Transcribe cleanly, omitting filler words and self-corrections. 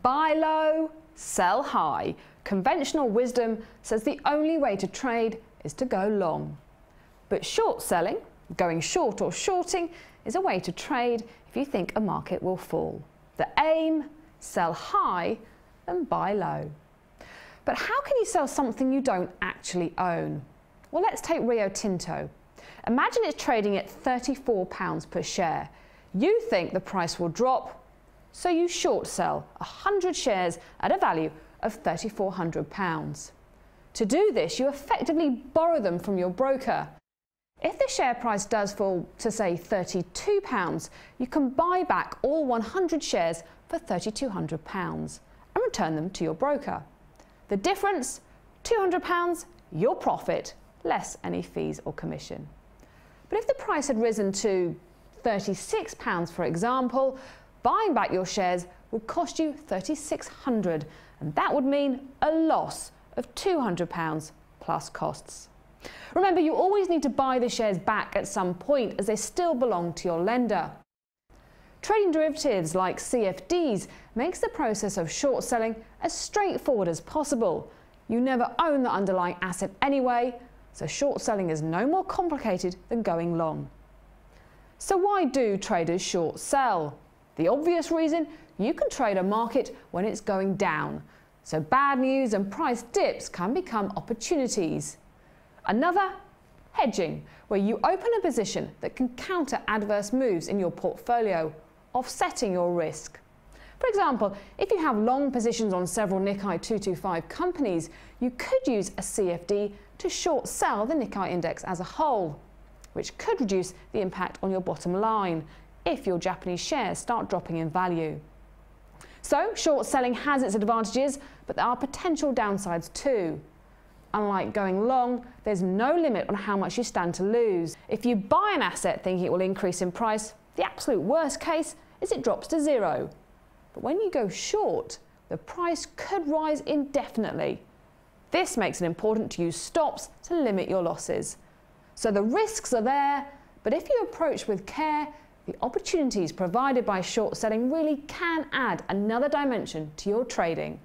Buy low, sell high. Conventional wisdom says the only way to trade is to go long. But short selling, going short or shorting, is a way to trade if you think a market will fall. The aim, sell high and buy low. But how can you sell something you don't actually own? Well, let's take Rio Tinto. Imagine it's trading at £34 per share. You think the price will drop, so you short sell 100 shares at a value of £3,400. To do this, you effectively borrow them from your broker. If the share price does fall to, say, £32, you can buy back all 100 shares for £3,200 and return them to your broker. The difference? £200, your profit, less any fees or commission. But if the price had risen to £36, for example, buying back your shares would cost you £3,600, and that would mean a loss of £200 plus costs. Remember, you always need to buy the shares back at some point as they still belong to your lender. Trading derivatives like CFDs makes the process of short selling as straightforward as possible. You never own the underlying asset anyway, so short selling is no more complicated than going long. So why do traders short sell? The obvious reason: you can trade a market when it's going down, so bad news and price dips can become opportunities. Another, hedging, where you open a position that can counter adverse moves in your portfolio, offsetting your risk. For example, if you have long positions on several Nikkei 225 companies, you could use a CFD to short sell the Nikkei index as a whole, which could reduce the impact on your bottom line if your Japanese shares start dropping in value. So, short selling has its advantages, but there are potential downsides too. Unlike going long, there's no limit on how much you stand to lose. If you buy an asset thinking it will increase in price, the absolute worst case is it drops to zero. But when you go short, the price could rise indefinitely. This makes it important to use stops to limit your losses. So the risks are there, but if you approach with care, the opportunities provided by short selling really can add another dimension to your trading.